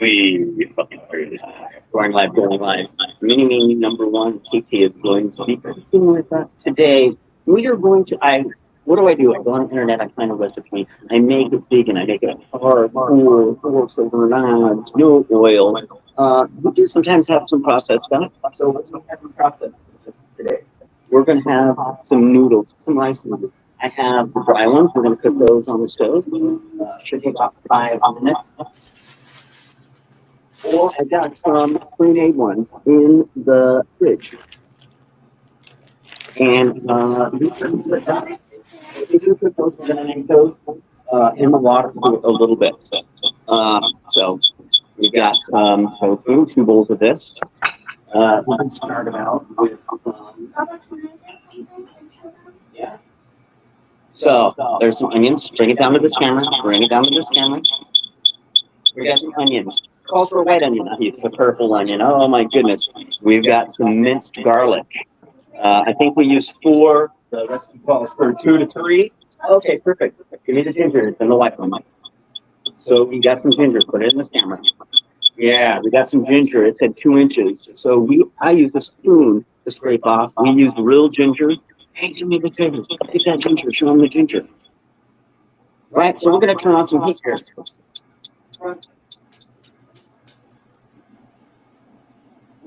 We fucking crazy. Going live. Mini number one, KT is going to be cooking with us today. We are going to, what do? I go on the internet, I find a recipe, I make it vegan, I make it hard, cool, silver knives, no oil. We do sometimes have some processed stuff, so what's going to have some processed today? We're going to have some noodles, some rice noodles. I have the dry ones, we're going to cook those on the stove. Should take about 5 minutes. Or I got some pre-made ones in the fridge. And you can put that. If you put those, we're going to make those in the water for a little bit. So we've got some tofu, 2 bowls of this. We can start it out with, yeah. So there's some onions. Bring it down to this camera. Bring it down to this camera. We got some onions. Calls for a white onion. I use the purple onion. Oh my goodness. We've got some minced garlic. I think we used 4. The recipe calls for 2 to 3. Okay, perfect. Give me the ginger and the white one. So we got some ginger. Put it in this camera. Yeah, we got some ginger. It said 2 inches. So I used a spoon to scrape off. We used real ginger. Hey, do me the favor. Get that ginger. Show them the ginger. Right. So we're gonna turn on some heat here.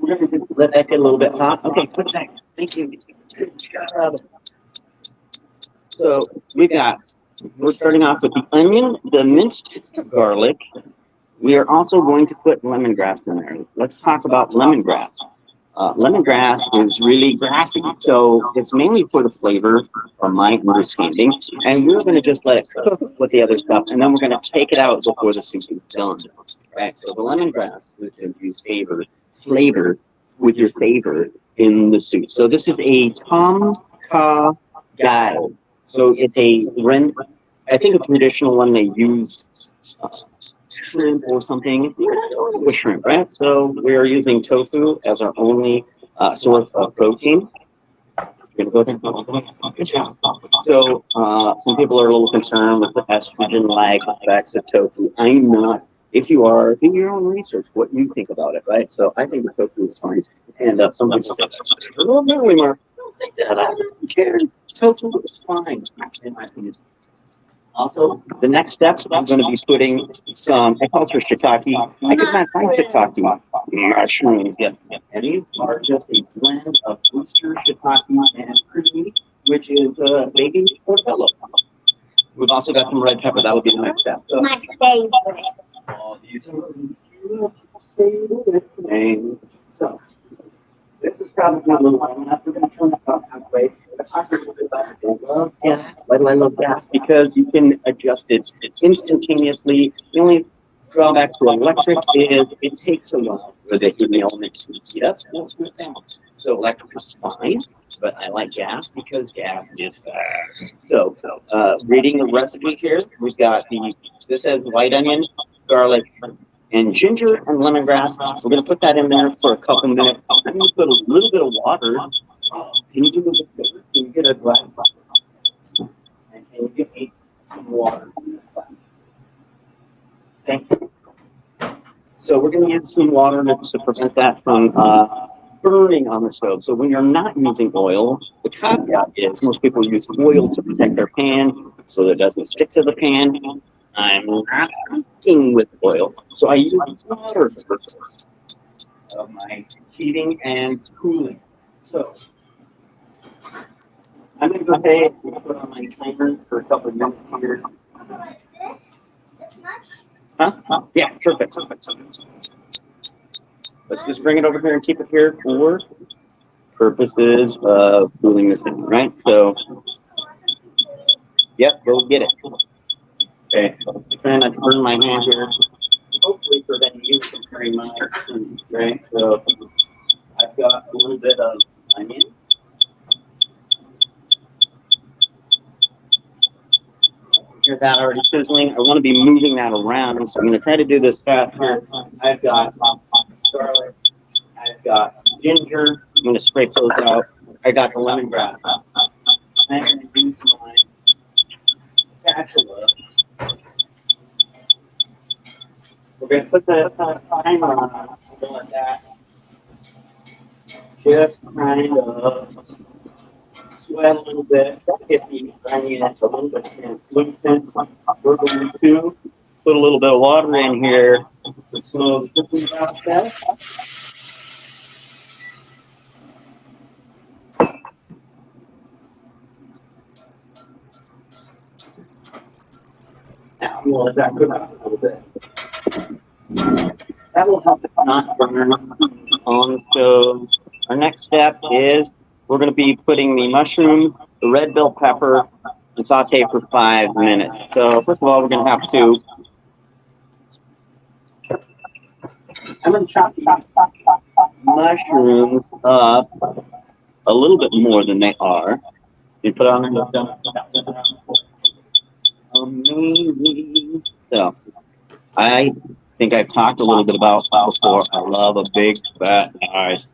We're going to let that get a little bit hot. Okay, put it back. Thank you. Good job. So we're starting off with the onion, the minced garlic. We are also going to put lemongrass in there. Let's talk about lemongrass. Lemongrass is really grassy, so it's mainly for the flavor, from my understanding. And we're going to just let it cook with the other stuff, and then we're going to take it out before the soup is done. Right? So the lemongrass is going to use flavor with your favor in the soup. So this is a Tom Kha Gai. So it's I think a traditional one they use shrimp or something. We're not going with shrimp, right? So we're using tofu as our only source of protein. You're gonna go there. Good job. So some people are a little concerned with the estrogen-like effects of tofu. I'm not. If you are, do your own research, what you think about it, right? So I think the tofu is fine. And some people say, well, no, Mark, I don't think that. I don't care. Tofu is fine, in my opinion. Also, the next steps, I'm going to be putting some, I call it for shiitake. I could not find shiitake mushrooms yet. And these are just a blend of oyster, shiitake, and cream, which is baby portobello. We've also got some red pepper. That will be the next step. So, my favorite. all these are favorite. So, this is probably a little long enough. We're going to turn this off halfway. I talked a little bit about it. I love gas. Why do I love gas? Because you can adjust it instantaneously. The only drawback to electric is it takes a while for the heating element to heat up and cool down. So electric is fine, but I like gas because gas is fast. So, reading the recipe here, we've got this says white onion, garlic, and ginger and lemongrass. We're going to put that in there for a couple minutes. I'm going to put a little bit of water. Can you do me a favor? Can you get a glass? And can you get me some water in this glass? Thank you. So we're going to add some water to prevent that from burning on the stove. So when you're not using oil, the caveat is most people use oil to protect their pan so that it doesn't stick to the pan. I'm not cooking with oil, so I use water for the source of my heating and cooling. So I'm going to go ahead and put on my timer for a couple of minutes here. This much? Huh? Yeah, perfect. Let's just bring it over here and keep it here for purposes of cooling this in, right? So, yep, go get it. Okay, trying not to burn my hand here. Hopefully preventing you from carrying my food, right? So I've got a little bit of onion. Hear that already sizzling. I want to be moving that around, so I'm going to try to do this faster. I've got garlic. I've got ginger. I'm going to scrape those out. I got the lemongrass. I'm going to use my spatula to We're going to put the timer on. We'll let that just kind of sweat a little bit, get the onions a little bit translucent. We're going to put a little bit of water in here to slow the cooking process. Now we'll let that cook out a little bit. That will help it not burn on the stove. Our next step is we're going to be putting the mushroom, the red bell pepper, and saute for 5 minutes. So first of all, we're going to have to. I'm going to chop these mushrooms up a little bit more than they are. You put on amazing. So I think I've talked a little bit about before. I love a big fat ice.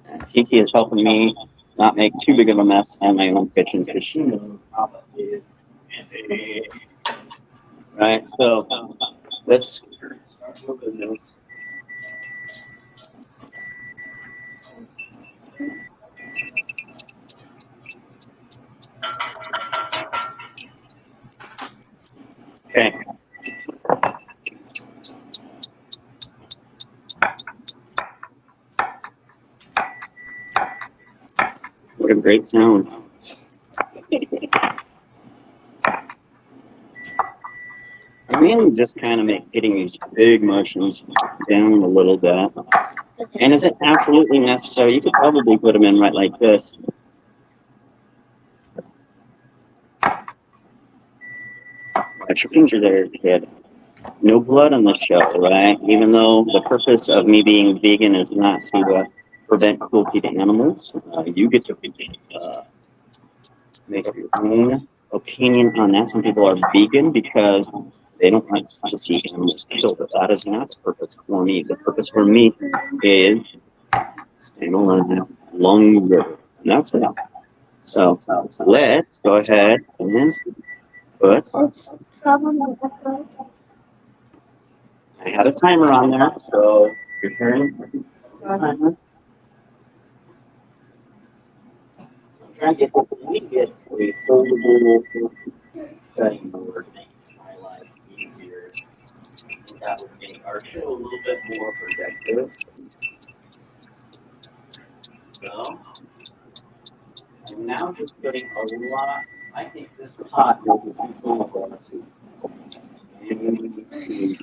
And Titi is helping me not make too big of a mess in my own kitchen because she knows how that is messy. Right, so let's start with this. Okay. What a great sound. I'm mainly just kind of getting these big mushrooms down a little bit. And is it absolutely necessary? You could probably put them in right like this. Watch your finger there, kid. No blood on the show, right? Even though the purpose of me being vegan is not to prevent cruelty to animals, you get to make up your own opinion on that. Some people are vegan because they don't like to see animals killed, but that is not the purpose for me. The purpose for me is staying alive longer, and that's it. So let's go ahead and put. I had a timer on there, so you're hearing the timer. So I'm trying to get a foldable cutting board to make my life easier. That would make our show a little bit more productive. So I'm now just putting a lot. I think this pot will be too small for us. And we need to.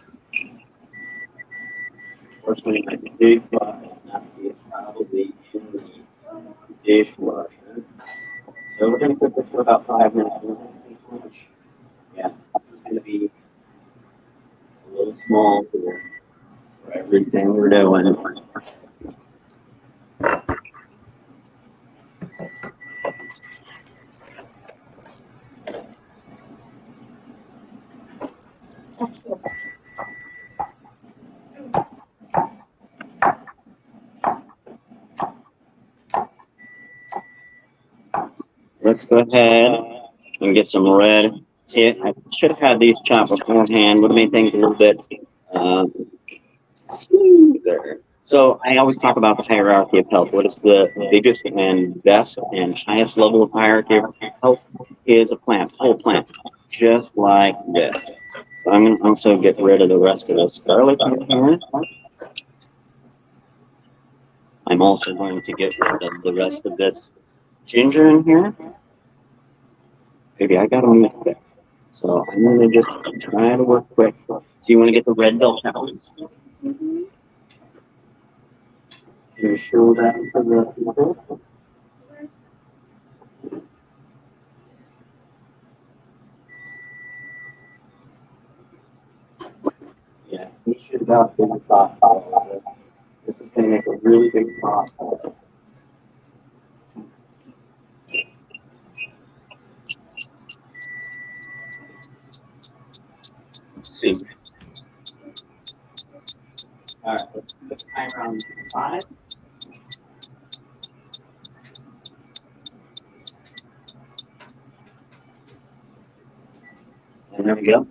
Unfortunately, my big pot, not see it's probably in the dishwasher. So we're going to cook this for about 5 minutes. Yeah, this is going to be a little small for everything we're doing. Let's go ahead and get some red. See, I should have had these chopped beforehand. Would have made things a little bit smoother. So I always talk about the hierarchy of health. What is the biggest and best and highest level of hierarchy of health is a plant, whole plant, just like this. So I'm going to also get rid of the rest of this garlic in here. I'm also going to get rid of the rest of this ginger in here. Maybe I got to move quick. So I'm going to just try to work quick. Do you want to get the red bell peppers? Can you show that to the people? Yeah, we should have been a pot for all this. This is going to make a really big pot. See. All right, let's put the timer on 5. And There we go.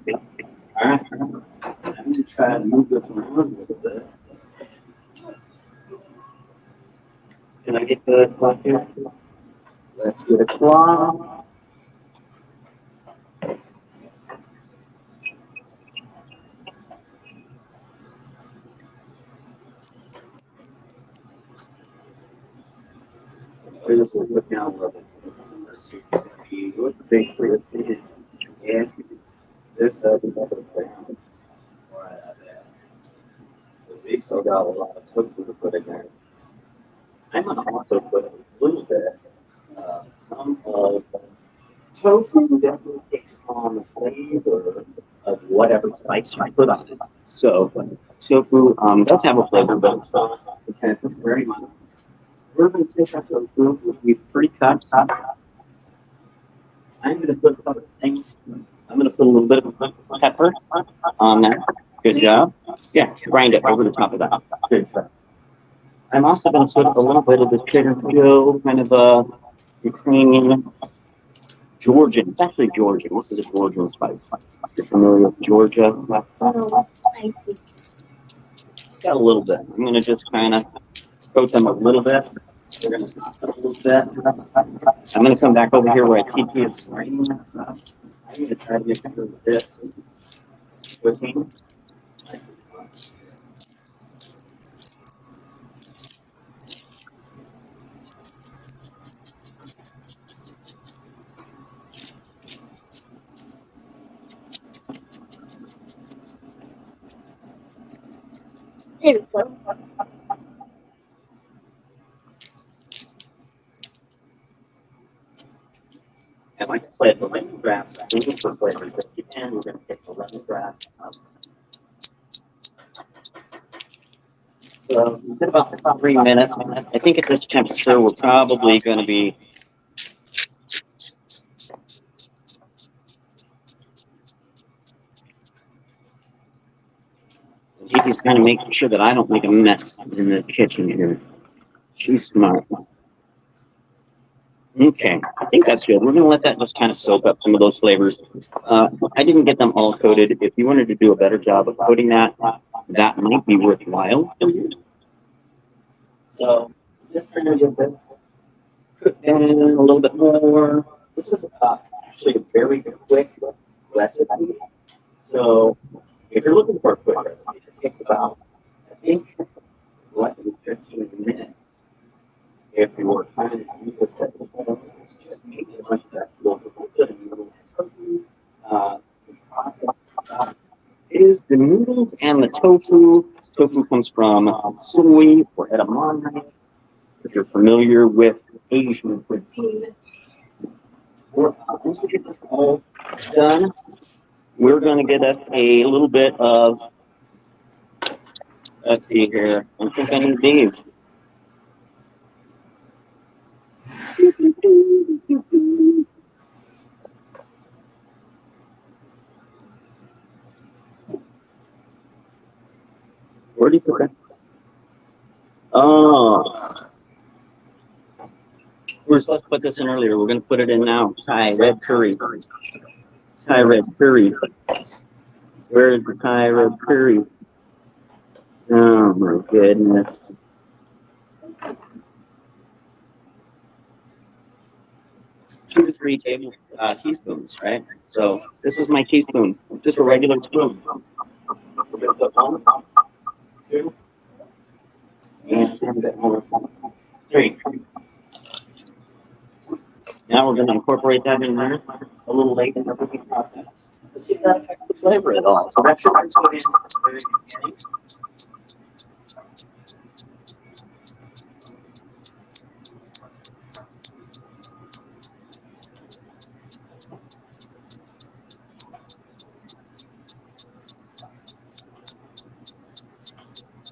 All right. I'm going to try to move this around a little bit. Can I get the clock here? Let's get a clock. This will look down a little bit. Let's see if we can look big for this thing. Yeah. This doesn't have a thing. Right out there. We still got a lot of tofu to put in there. I'm going to also put a little bit, some of tofu definitely takes on the flavor of whatever spice you put on it. So tofu does have a flavor, but it's not intense, it's very mild. We're going to take our tofu, which we've pre-cut. I'm going to put other things. I'm going to put a little bit of pepper on there. Good job. Yeah, grind it over the top of that. Good job. I'm also going to put a little bit of this Trader Joe, kind of Ukrainian, Georgian. It's actually Georgian. This is a Georgian spice. You're familiar with Georgia? Oh, spicy. Got a little bit. I'm going to just kind of coat them a little bit. We're going to soften a little bit. I'm going to come back over here where I teach you grinding and stuff. I'm going to try to get rid of this cuisine. There we go. And like I said, the lemongrass, moving for flavors that you can, we're going to take the lemongrass out. So we did about 3 minutes. I think at this temperature, we're probably going to be Gigi's kind of making sure that I don't make a mess in the kitchen here. She's smart. Okay, I think that's good. We're going to let that just kind of soak up some of those flavors. I didn't get them all coated. If you wanted to do a better job of coating that, that might be worthwhile. So just trying to get this cooked in a little bit more. This is actually a very quick recipe. So if you're looking for a quick recipe, it takes about, I think, it's less than 15 minutes. If you were trying to do this at the home, it's just making a bunch of vegetables with a little bit of noodles and tofu. The process is the noodles and the tofu. Tofu comes from soy or edamame. If you're familiar with Asian cuisine, once we get this all done, we're going to get us a little bit of, let's see here, I think I need these. Where do you put that? Oh. We were supposed to put this in earlier. We're going to put it in now. Thai red curry. Thai red curry. Where is the Thai red curry? Oh my goodness. Two to three teaspoons, right? So this is my teaspoon, just a regular spoon. Two, and a bit more. Three. Now we're going to incorporate that in there a little late in the cooking process. Let's see if that affects the flavor at all. So that's what I'm putting in at the very beginning.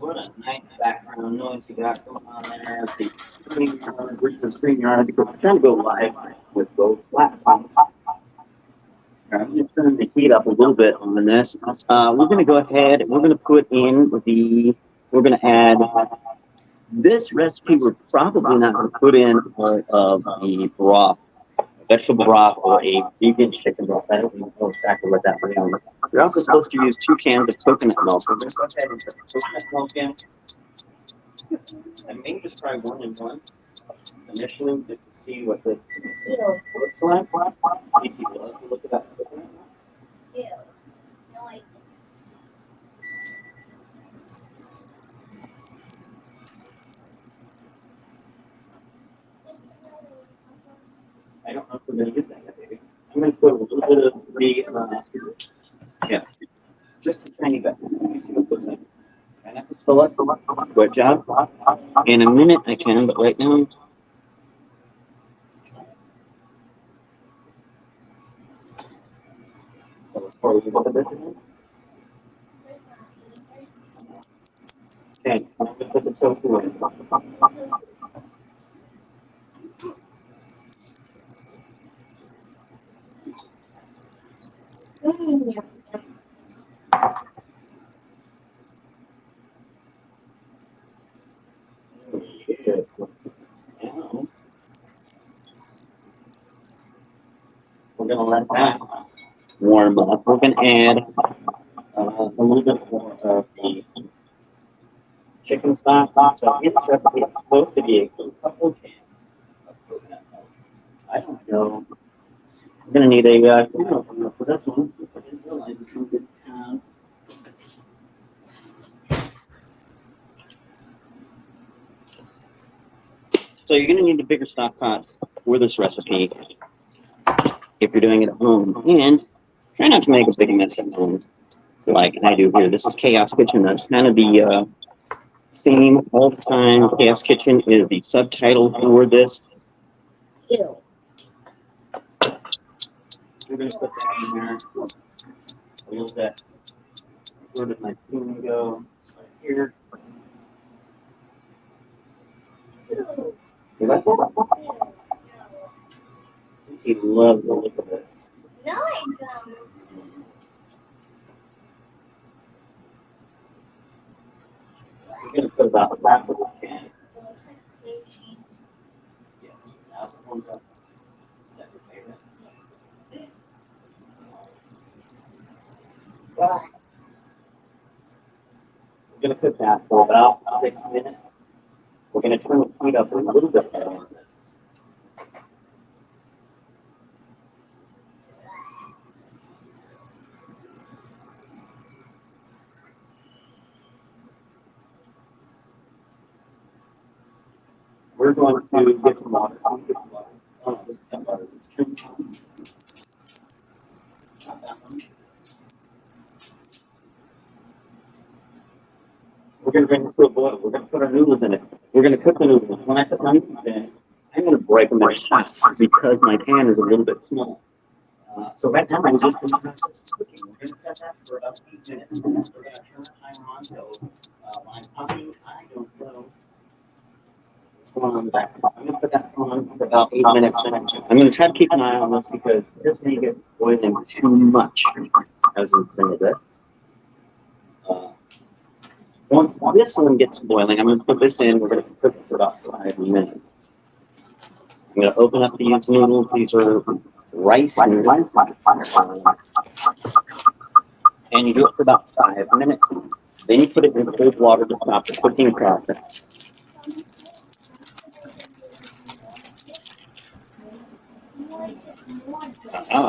What a nice background noise you got going on there. The StreamYard. I'm trying to go live with both platforms. I'm going to turn the heat up a little bit on this. We're going to go ahead. We're going to put in we're going to add this recipe. We're probably not going to put in part of the broth, vegetable broth, or a vegan chicken broth. I don't know exactly what that means. You're also supposed to use 2 cans of coconut milk. We're going to go ahead and put the coconut milk in. I may just try 1 and 1 initially just to see what this looks like. If you love to look at that coconut milk. Ew. No, I I don't know if we're going to use that yet, baby. I'm going to put a little bit of the, yes, just a tiny bit. Let me see what it looks like. Try not to spill it. Good job. In a minute I can, but right now. So let's pour a little bit of this in. Okay, I'm going to put the tofu in. Now, we're going to let that warm up. We're going to add a little bit more of the chicken stock. So in this recipe, it's supposed to be a couple cans of coconut milk. I don't know. I'm going to need a for this one. I didn't realize this one didn't have. So you're going to need a bigger stock pot for this recipe if you're doing it at home. And try not to make a big mess at home like I do here. This is Chaos Kitchen. That's kind of the theme all the time. Chaos Kitchen is the subtitle for this. Ew. We're going to put that in there a little bit. Where did my spoon go? Right here. Ew. You like that? You love the look of this. No, I don't. We're going to put about half of the can. It looks like blue cheese. Yes. Now it warms up. Is that your favorite? What? We're going to cook that for about 6 minutes. We're going to turn the heat up a little bit more on this. We're going to get some water. Oh, this is butter. Let's trim some. Chop that one. We're going to bring this to a boil. We're going to put our noodles in it. We're going to cook the noodles. When I put my noodles in, I'm going to break them in half because my pan is a little bit small. So right now, I'm just going to process cooking. We're going to set that for about 8 minutes. We're going to turn the timer on until when I'm talking, I don't know what's going on in the background. I'm going to put that on for about 8 minutes. I'm going to try to keep an eye on this because this may get boiling too much as we sing this. Once this one gets boiling, I'm going to put this in. We're going to cook it for about 5 minutes. I'm going to open up these noodles. These are rice noodles. And you do it for about 5 minutes. Then you put it in cold water to stop the cooking process.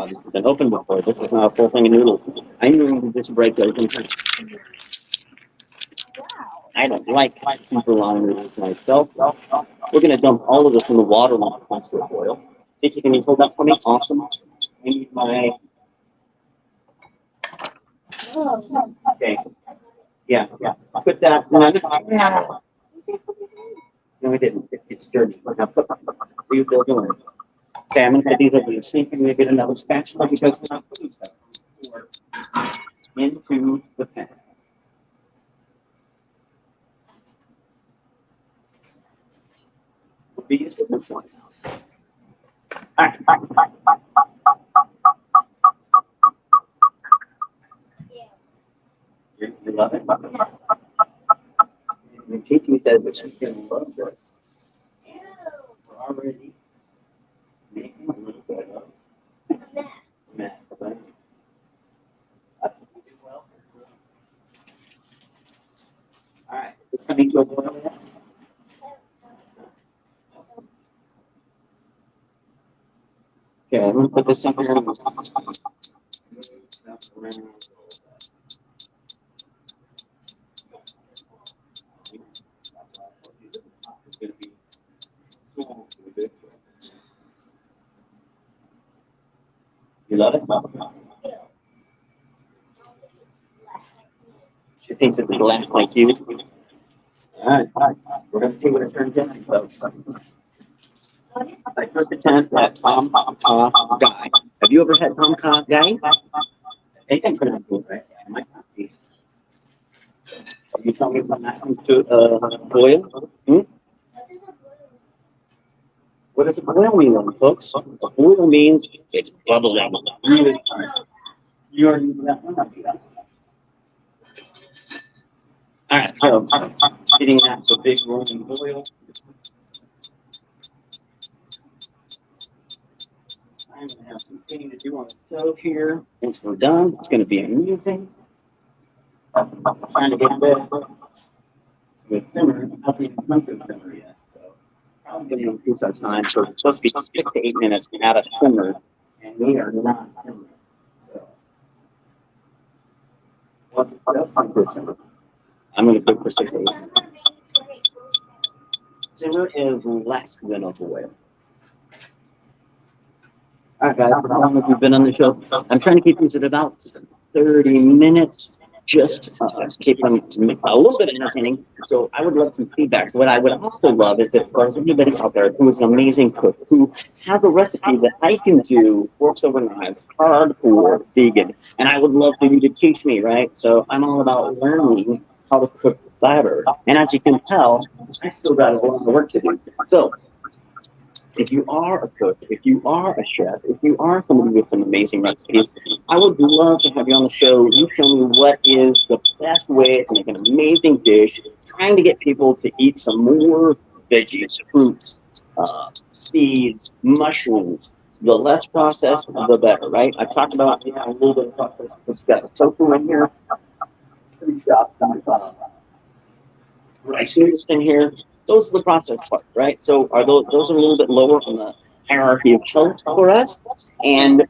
This has been opened before. This is not a full thing of noodles. I'm going to just break open. I don't like super long noodles myself. We're going to dump all of this in the water when it comes to a boil. Titi, can you hold that for me? Awesome. I need my... Okay. Yeah. Put that... No, we didn't. It's dirty. Now put these over. Okay, I'm going to put these over the sink. I'm going to get another spatula because we're not putting stuff into the pan. We'll be using this one now. You love it? And Titi said that she's going to love this. We're already making a little bit of mess, right? need to boil it? Okay, I'm gonna put this in here. You love it? She thinks it's black like you. All right. We're gonna see what it turns into, folks. My first attempt at Tom Kha Gai. Have you ever had Tom Kha Gai? I think I'm pronouncing it right. I might not be. You tell me when that comes to boil? Hmm? What does a boil mean, then, folks? A boil means it's bubbling. Really hard. You already knew that one. All right, so getting that to big rolling boil. I'm going to have some cleaning to do on the stove here. Once we're done, it's going to be amazing. I'm trying to get this to a simmer. It hasn't even come to a simmer yet, so probably going to increase our time. So it's supposed to be 6 to 8 minutes at a simmer, and we are not simmering. So once it does come to a simmer, I'm going to cook for 6 to 8 minutes. Simmer is less than a boil. All right, guys, for how long have you been on the show? I'm trying to keep these at about 30 minutes, just to keep them a little bit entertaining. So I would love some feedback. So what I would also love is if there's anybody out there who is an amazing cook, who has a recipe that I can do, works overnight, hardcore vegan, and I would love for you to teach me, right? So I'm all about learning how to cook better. And as you can tell, I still got a lot of work to do. So if you are a cook, if you are a chef, if you are somebody with some amazing recipes, I would love to have you on the show. You show me what is the best way to make an amazing dish, trying to get people to eat some more veggies, fruits, seeds, mushrooms. The less processed, the better, right? I talked about a little bit of processed. We've got the tofu in here. We've got rice noodles in here. Those are the processed parts, right? So are those are a little bit lower on the hierarchy of health for us. And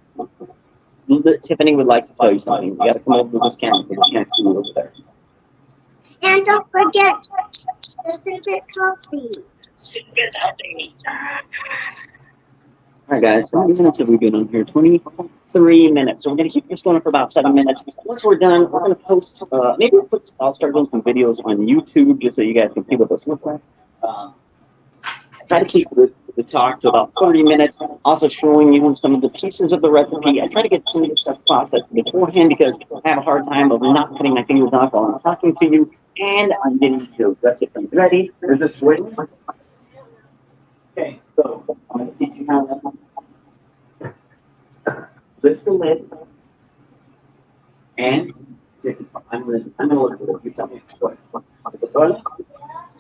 Tiffany would like to tell you something. You got to come over to this camera because you can't see you over there. And don't forget the secret coffee. Secret healthy. All right, guys. How many minutes have we been on here? 23 minutes. So we're going to keep this going for about 7 minutes. Once we're done, we're going to post. Maybe I'll start doing some videos on YouTube just so you guys can see what this looks like. Try to keep the talk to about 30 minutes. Also showing you some of the pieces of the recipe. I try to get some of the stuff processed beforehand because I have a hard time of not putting my fingers off while I'm talking to you. And I'm getting the recipe ready. Is this waiting? Okay, so I'm going to teach you how to lift the lid and I'm going to look at it. You tell me what. Is it boiling?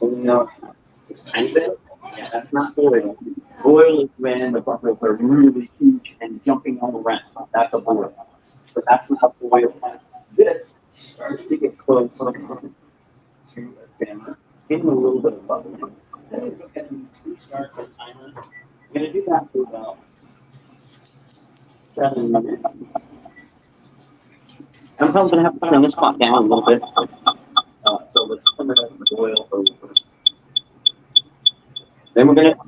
No, it's not. It's tiny bit. Yeah, that's not boil. Boil is when the bubbles are really huge and jumping all around. That's a boil. So that's not boil. This starts to get close to a simmer. It's getting a little bit of bubbling. Then we go ahead and restart the timer. I'm going to do that for about 7 minutes. I'm probably going to have to turn this pot down a little bit. So the simmer doesn't boil over. Then we're going to.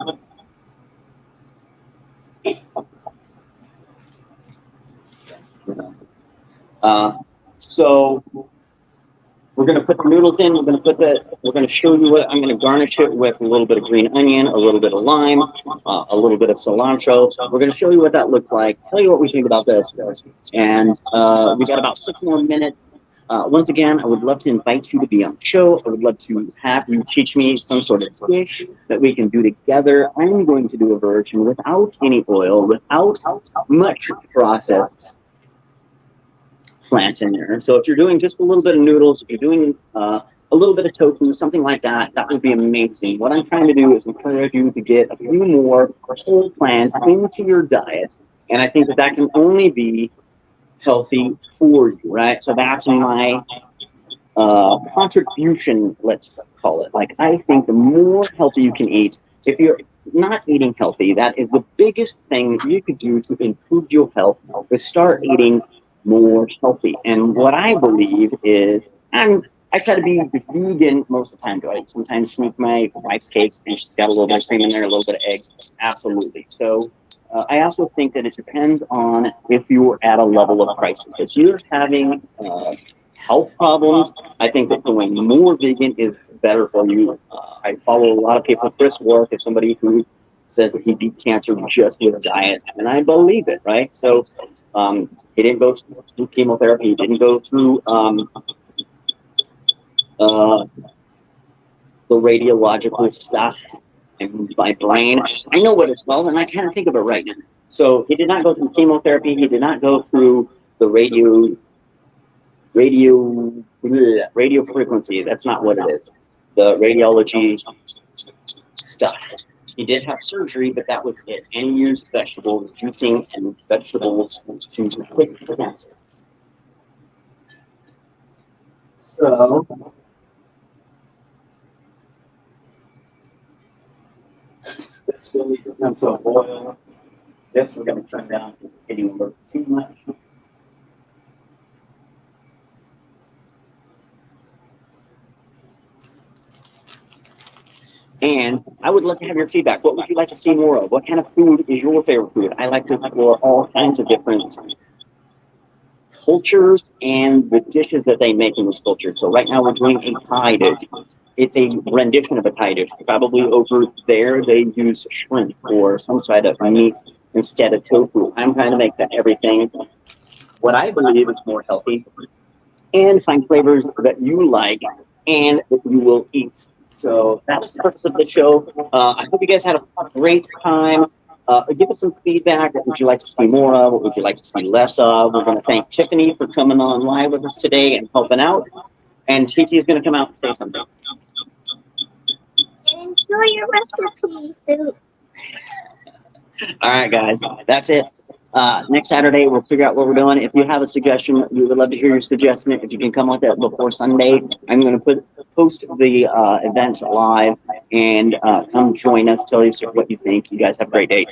So we're going to put the noodles in. We're going to show you what I'm going to garnish it with a little bit of green onion, a little bit of lime, a little bit of cilantro. We're going to show you what that looks like. Tell you what we think about this. And we got about 6 more minutes. Once again, I would love to invite you to be on the show. I would love to have you teach me some sort of dish that we can do together. I'm going to do a version without any oil, without much processed plants in there. So if you're doing just a little bit of noodles, if you're doing a little bit of tofu, something like that, that would be amazing. What I'm trying to do is encourage you to get a few more whole plants into your diet. And I think that that can only be healthy for you, right? So that's my contribution, let's call it. Like, I think the more healthy you can eat, if you're not eating healthy, that is the biggest thing you could do to improve your health, is start eating more healthy. And what I believe is, I try to be vegan most of the time. Do I sometimes sneak my wife's cakes and she's got a little bit of cream in there, a little bit of eggs? Absolutely. So I also think that it depends on if you're at a level of crisis. If you're having health problems, I think that going more vegan is better for you. I follow a lot of people. Chris Work is somebody who says that he beat cancer just with diet, and I believe it, right? So he didn't go through chemotherapy. He didn't go through the radiological stuff. And my brain, I know what it's called, and I can't think of it right now. So he did not go through chemotherapy. He did not go through the radio frequency. That's not what it is. The radiology stuff. He did have surgery, but that was it. And he used vegetables, juicing, and vegetables to treat the cancer. So this still needs to come to a boil. This we're going to turn down because it's getting a little too much. And I would love to have your feedback. What would you like to see more of? What kind of food is your favorite food? I like to explore all kinds of different cultures and the dishes that they make in those cultures. So right now we're doing a Thai dish. It's a rendition of a Thai dish. Probably over there they use shrimp or some sort of meat instead of tofu. I'm trying to make that everything what I believe is more healthy and find flavors that you like and that you will eat. So that was the purpose of the show. I hope you guys had a great time. Give us some feedback. What would you like to see more of? What would you like to see less of? We're going to thank Tiffany for coming on live with us today and helping out. And Chi is going to come out and say something. Enjoy your recipe soup. All right, guys, that's it. Next Saturday, we'll figure out what we're doing. If you have a suggestion, we would love to hear your suggestion. If you can come with that before Sunday, I'm going to post the events live and come join us. Tell us what you think. You guys have a great day.